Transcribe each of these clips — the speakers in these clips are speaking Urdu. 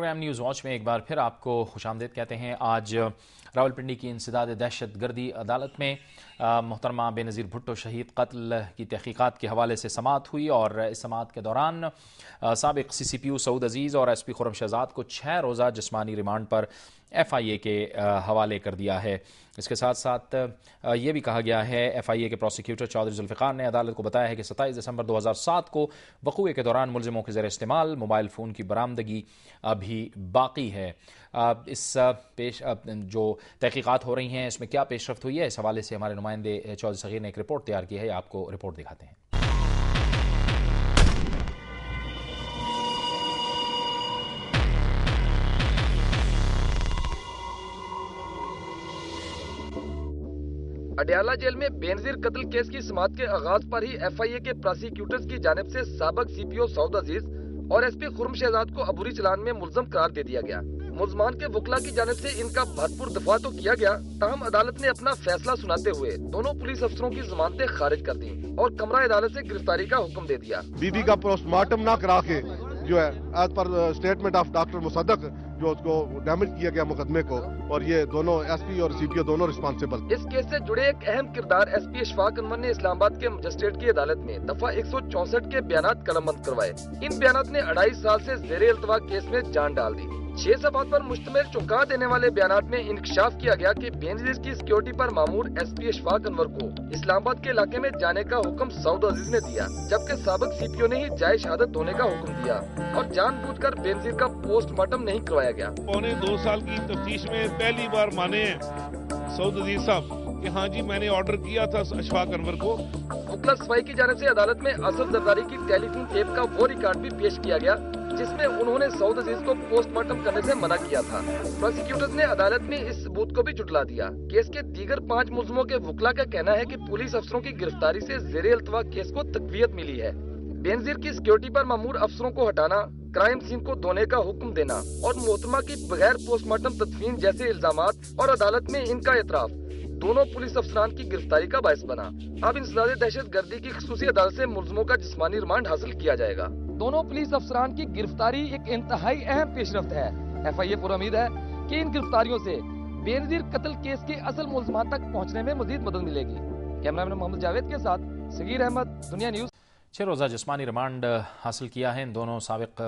پروگرام نیوز واچ میں ایک بار پھر آپ کو خوش آمدید کہتے ہیں۔ آج راولپنڈی کی انسداد دہشت گردی عدالت میں محترمہ بے نظیر بھٹو شہید قتل کی تحقیقات کے حوالے سے سماعت ہوئی، اور اس سماعت کے دوران سابق سی سی پی او سعود عزیز اور ایس پی خرم شہزاد کو 6 روزہ جسمانی ریمانڈ پر ایف آئی اے کے حوالے کر دیا ہے۔ اس کے ساتھ ساتھ یہ بھی کہا گیا ہے، ایف آئی اے کے پروسیکیوٹر چودھری ذوالفقار نے عدالت کو بتایا ہے کہ 27 دسمبر 2007 کو وقوعے کے دوران ملزموں کے زیر استعمال موبائل فون کی برآمدگی ابھی باقی ہے۔ اس جو تحقیقات ہو رہی ہیں اس میں کیا پیش رفت ہوئی ہے، اس حوالے سے ہمارے نمائندے چودھری صغیر نے ایک رپورٹ تیار کی ہے، آپ کو رپورٹ دکھاتے ہیں۔ اڈیالہ جیل میں بے نظیر قتل کیس کی سماعت کے آغاز پر ہی ایف آئی اے کے پروسیکیوٹرز کی جانب سے سابق سی پی او سعود عزیز اور ایس پی خرم شہزاد کو عبوری چلان میں ملزم قرار دے دیا گیا۔ ملزمان کے وکلا کی جانب سے ان کا بھرپور دفاع تو کیا گیا، تاہم عدالت نے اپنا فیصلہ سناتے ہوئے دونوں پولیس افسروں کی ضمانتیں خارج کر دیں اور کمرہ عدالت سے گرفتاری کا حکم دے دیا۔ بی بی کا پوسٹ مارٹم نہ کرا کے جو ہے as per statement of doctor مصدق جو اس کو ڈیمیج کیا گیا مقدمے کو، اور یہ دونوں ایس پی اور سی پی او دونوں رسپانسیبل۔ اس کیس سے جڑے ایک اہم کردار ایس پی اشفاق انور نے اسلام آباد کے مجسٹریٹ کی عدالت میں دفعہ 164 کے بیانات قلم بند کروائے۔ ان بیانات نے 2.5 سال سے زیر التوا کیس میں جان ڈال دی۔ 6 صفحات پر مشتمل چونکا دینے والے بیانات میں انکشاف کیا گیا کہ بے نظیر کی سیکیورٹی پر مامور ایس پی اشفاق انور کو اسلام آباد کے علاقے میں جانے کا حکم سعود عزیز نے دیا، جبکہ سابق سی پی او نے ہی جائے شہادت ہونے کا حکم دیا اور جان بوجھ کر بے نظیر کا پوسٹ مارٹم نہیں کروایا گیا۔ 2 سال کی تفتیش میں پہلی بار مانے ہیں سعود عزیز صاحب کہ ہاں جی میں نے آرڈر کیا تھا اشفاق انور کو۔ وکلا صفائی کی جانب سے عدالت میں اسد زرداری کی ٹیلی فون ٹیپ کا وہ ریکارڈ بھی پیش کیا گیا جس میں انہوں نے سعود عزیز کو پوسٹ مارٹم کرنے سے منع کیا تھا۔ پروسیکیوٹرز نے عدالت میں اس ثبوت کو بھی جھٹلا دیا۔ کیس کے دیگر 5 ملزموں کے وکلا کا کہنا ہے کہ پولیس افسروں کی گرفتاری سے زیر التوا کیس کو تقویت ملی ہے۔ بے نظیر کی سیکیورٹی پر مامور افسروں کو ہٹانا، کرائم سین کو دھونے کا حکم دینا اور محترمہ کی بغیر پوسٹ مارٹم تدفین جیسے الزامات اور عدالت میں ان کا اعتراف دونوں پولیس افسران کی گرفتاری کا باعث بنا۔ اب انسداد دہشت گردی کی خصوصی عدالت سے ملزموں کا جسمانی ریمانڈ حاصل کیا جائے گا۔ دونوں پولیس افسران کی گرفتاری ایک انتہائی اہم پیش رفت ہے۔ ایف آئی اے پر امید ہے کہ ان گرفتاریوں سے بے نظیر قتل کیس کے اصل ملزمان تک پہنچنے میں مزید مدد ملے گی۔ کیمرہ مین محمد جاوید کے ساتھ صغیر احمد، دنیا نیوز۔ 6 روزہ جسمانی ریمانڈ حاصل کیا ہے ان دونوں سابق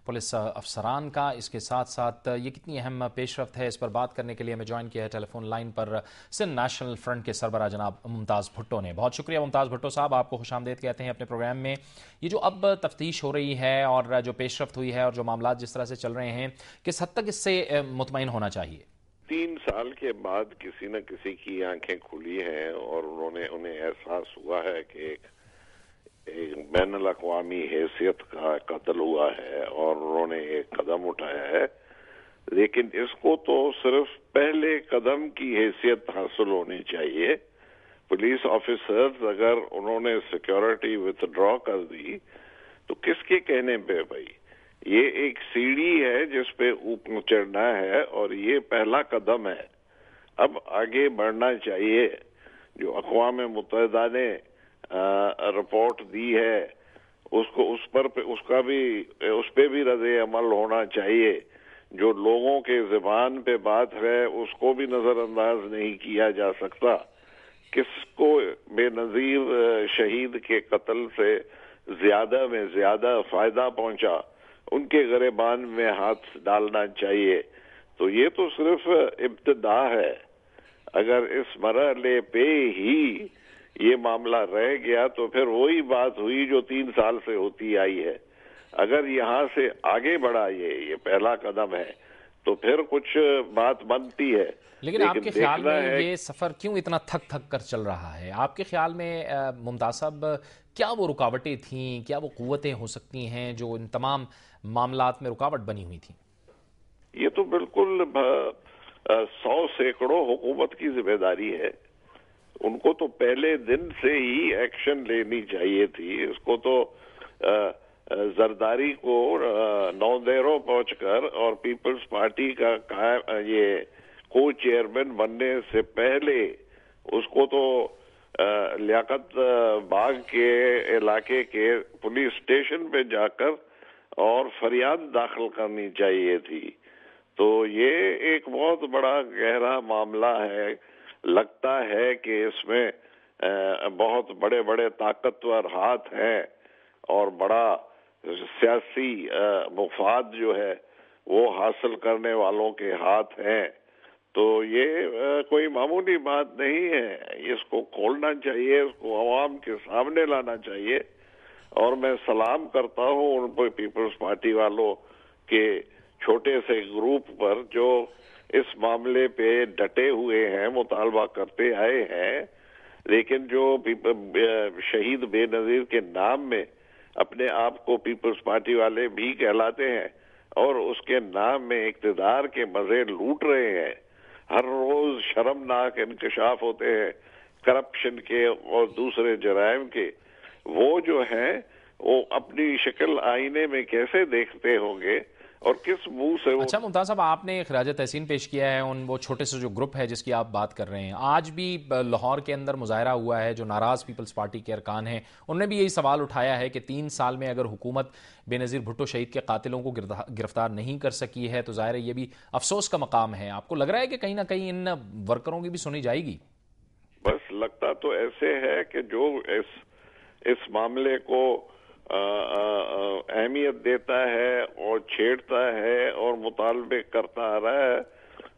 پولیس افسران کا۔ اس کے ساتھ ساتھ یہ کتنی اہم پیش رفت ہے، اس پر بات کرنے کے لیے ہمیں جوائن کیا ہے ٹیلی فون لائن پر سندھ نیشنل فرنٹ کے سربراہ جناب ممتاز بھٹو نے۔ بہت شکریہ ممتاز بھٹو صاحب، آپ کو خوش آمدید کہتے ہیں اپنے پروگرام میں۔ یہ جو اب تفتیش ہو رہی ہے اور جو پیش رفت ہوئی ہے اور جو معاملات جس طرح سے چل رہے ہیں، کس حد تک اس سے مطمئن ہونا چاہیے؟ 3 سال کے بعد کسی نہ کسی کی آنکھیں کھلی ہیں اور انہیں احساس ہوا ہے کہ ایک بین الاقوامی حیثیت کا قتل ہوا ہے اور انہوں نے ایک قدم اٹھایا ہے، لیکن اس کو تو صرف پہلے قدم کی حیثیت حاصل ہونی چاہیے۔ پولیس آفیسرز اگر انہوں نے سیکیورٹی وتھڈرا کر دی تو کس کے کہنے پہ بھائی؟ یہ ایک سیڑھی ہے جس پہ اوپر چڑھنا ہے اور یہ پہلا قدم ہے۔ اب آگے بڑھنا چاہیے۔ جو اقوام متحدہ نے رپورٹ دی ہے اس پہ بھی رد عمل ہونا چاہیے۔ جو لوگوں کے زبان پہ بات ہے اس کو بھی نظر انداز نہیں کیا جا سکتا۔ کس کو بے نظیر شہید کے قتل سے زیادہ میں زیادہ فائدہ پہنچا، ان کے گریبان میں ہاتھ ڈالنا چاہیے۔ تو یہ تو صرف ابتدا ہے۔ اگر اس مرحلے پہ ہی یہ معاملہ رہ گیا تو پھر وہی بات ہوئی جو 3 سال سے ہوتی آئی ہے۔ اگر یہاں سے آگے بڑھا یہ پہلا قدم ہے تو پھر کچھ بات بنتی ہے۔ لیکن آپ کے خیال میں یہ سفر کیوں اتنا تھک کر چل رہا ہے؟ آپ کے خیال میں ممتاز صاحب کیا وہ رکاوٹیں تھیں، کیا وہ قوتیں ہو سکتی ہیں جو ان تمام معاملات میں رکاوٹ بنی ہوئی تھیں؟ یہ تو بالکل 100 سینکڑوں حکومت کی ذمہ داری ہے۔ ان کو تو پہلے دن سے ہی ایکشن لینی چاہیے تھی۔ اس کو تو زرداری کو نودیرو پہنچ کر اور پیپلز پارٹی کا یہ کو چیئرمین بننے سے پہلے اس کو تو لیاقت باغ کے علاقے کے پولیس اسٹیشن پہ جا کر اور فریاد داخل کرنی چاہیے تھی. تو یہ ایک بہت بڑا گہرا معاملہ ہے. لگتا ہے کہ اس میں بہت بڑے بڑے طاقتور ہاتھ ہیں اور بڑا سیاسی مفاد جو ہے وہ حاصل کرنے والوں کے ہاتھ ہیں. تو یہ کوئی معمولی بات نہیں ہے. اس کو کھولنا چاہیے, اس کو عوام کے سامنے لانا چاہیے. اور میں سلام کرتا ہوں ان پر پیپلز پارٹی والوں کے چھوٹے سے گروپ پر جو اس معاملے پہ ڈٹے ہوئے ہیں, مطالبہ کرتے آئے ہیں. لیکن جو شہید بے نظیر کے نام میں اپنے آپ کو پیپلز پارٹی والے بھی کہلاتے ہیں اور اس کے نام میں اقتدار کے مزے لوٹ رہے ہیں, ہر روز شرمناک انکشاف ہوتے ہیں کرپشن کے اور دوسرے جرائم کے, وہ جو ہیں وہ اپنی شکل آئینے میں کیسے دیکھتے ہوں گے اور کس منہ سے وہ. اچھا ممتاز صاحب, آپ نے خراج تحسین پیش کیا ہے وہ چھوٹے سے جو گروپ ہے جس کی آپ بات کر رہے ہیں. آج بھی لاہور کے اندر مظاہرہ ہوا ہے, جو ناراض پیپلز پارٹی کے ارکان ہیں انہوں نے بھی یہی سوال اٹھایا ہے کہ 3 سال میں اگر حکومت بے نظیر بھٹو شہید کے قاتلوں کو گرفتار نہیں کر سکی ہے تو ظاہر ہے یہ بھی افسوس کا مقام ہے. آپ کو لگ رہا ہے کہ کہیں نہ کہیں ان ورکروں کی بھی سنی جائے گی؟ بس لگتا تو ایسے ہے کہ جو اس معاملے کو اہمیت دیتا ہے اور چھیڑتا ہے اور مطالبے کرتا آ رہا ہے,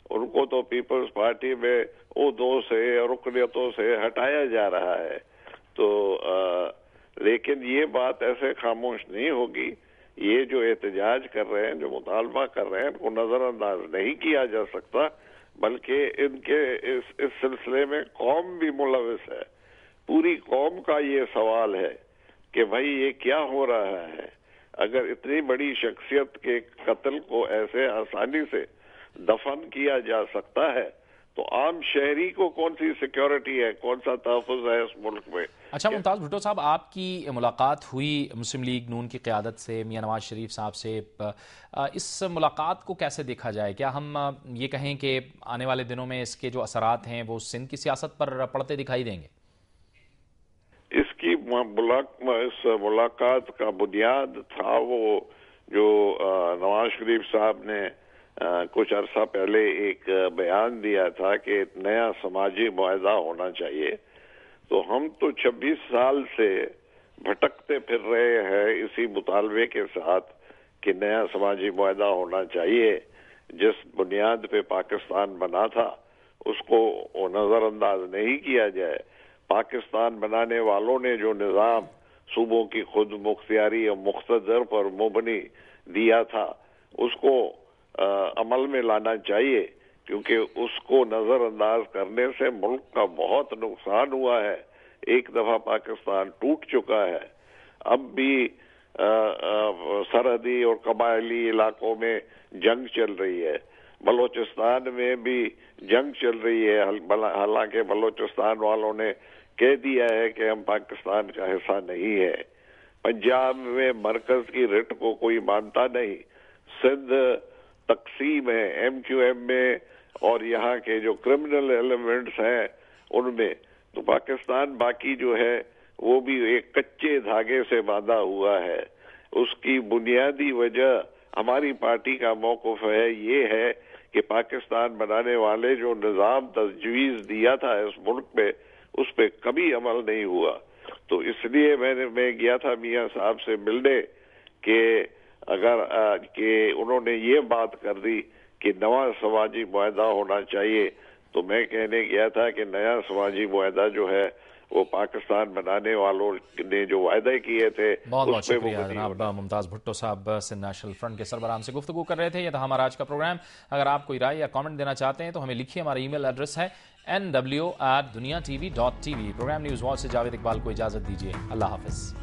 ان کو تو پیپلز پارٹی میں عہدوں سے اور رکنیتوں سے ہٹایا جا رہا ہے. تو لیکن یہ بات ایسے خاموش نہیں ہوگی. یہ جو احتجاج کر رہے ہیں, جو مطالبہ کر رہے ہیں, ان کو نظر انداز نہیں کیا جا سکتا, بلکہ ان کے اس سلسلے میں قوم بھی ملوث ہے. پوری قوم کا یہ سوال ہے کہ بھائی یہ کیا ہو رہا ہے. اگر اتنی بڑی شخصیت کے قتل کو ایسے آسانی سے دفن کیا جا سکتا ہے تو عام شہری کو کون سی سیکیورٹی ہے, کون سا تحفظ ہے اس ملک میں. اچھا ممتاز بھٹو صاحب, آپ کی ملاقات ہوئی مسلم لیگ نون کی قیادت سے, میاں نواز شریف صاحب سے, اس ملاقات کو کیسے دیکھا جائے؟ کیا ہم یہ کہیں کہ آنے والے دنوں میں اس کے جو اثرات ہیں وہ سندھ کی سیاست پر پڑتے دکھائی دیں گے؟ اس ملاقات کا بنیاد تھا وہ جو نواز شریف صاحب نے کچھ عرصہ پہلے ایک بیان دیا تھا کہ نیا سماجی معاہدہ ہونا چاہیے. تو ہم تو 26 سال سے بھٹکتے پھر رہے ہیں اسی مطالبے کے ساتھ کہ نیا سماجی معاہدہ ہونا چاہیے. جس بنیاد پہ پاکستان بنا تھا اس کو نظر انداز نہیں کیا جائے. پاکستان بنانے والوں نے جو نظام صوبوں کی خود مختاری اور مقتدر پر مبنی دیا تھا اس کو عمل میں لانا چاہیے, کیونکہ اس کو نظر انداز کرنے سے ملک کا بہت نقصان ہوا ہے. ایک دفعہ پاکستان ٹوٹ چکا ہے, اب بھی سرحدی اور قبائلی علاقوں میں جنگ چل رہی ہے. بلوچستان میں بھی جنگ چل رہی ہے, حالانکہ بلوچستان والوں نے کہہ دیا ہے کہ ہم پاکستان کا حصہ نہیں ہے. پنجاب میں مرکز کی رٹ کو کوئی مانتا نہیں. سندھ تقسیم ہے ایم کیو ایم میں اور یہاں کے جو کرمنل ایلیمنٹس ہیں ان میں. تو پاکستان باقی جو ہے وہ بھی ایک کچے دھاگے سے باندھا ہوا ہے. اس کی بنیادی وجہ ہماری پارٹی کا موقف ہے یہ ہے کہ پاکستان بنانے والے جو نظام تجویز دیا تھا اس ملک پہ اس پہ کبھی عمل نہیں ہوا. تو اس لیے میں گیا تھا میاں صاحب سے ملنے کہ اگر کہ انہوں نے یہ بات کر دی کہ نیا سماجی معاہدہ ہونا چاہیے, تو میں کہنے گیا تھا کہ نیا سماجی معاہدہ جو ہے وہ پاکستان بنانے والوں نے جو وعدے کیے تھے. بہت بہت شکریہ جناب ممتاز بھٹو صاحب سندھ نیشنل فرنٹ کے سربراہ سے گفتگو کر رہے تھے. یہ تھا ہمارا آج کا پروگرام. اگر آپ کوئی رائے یا کامنٹ دینا چاہتے ہیں تو ہمیں لکھیے. ہمارا ای میل ایڈریس ہے nw@duniatv.tv. پروگرام نیوز واچ سے جاوید اقبال کو اجازت دیجیے. اللہ حافظ.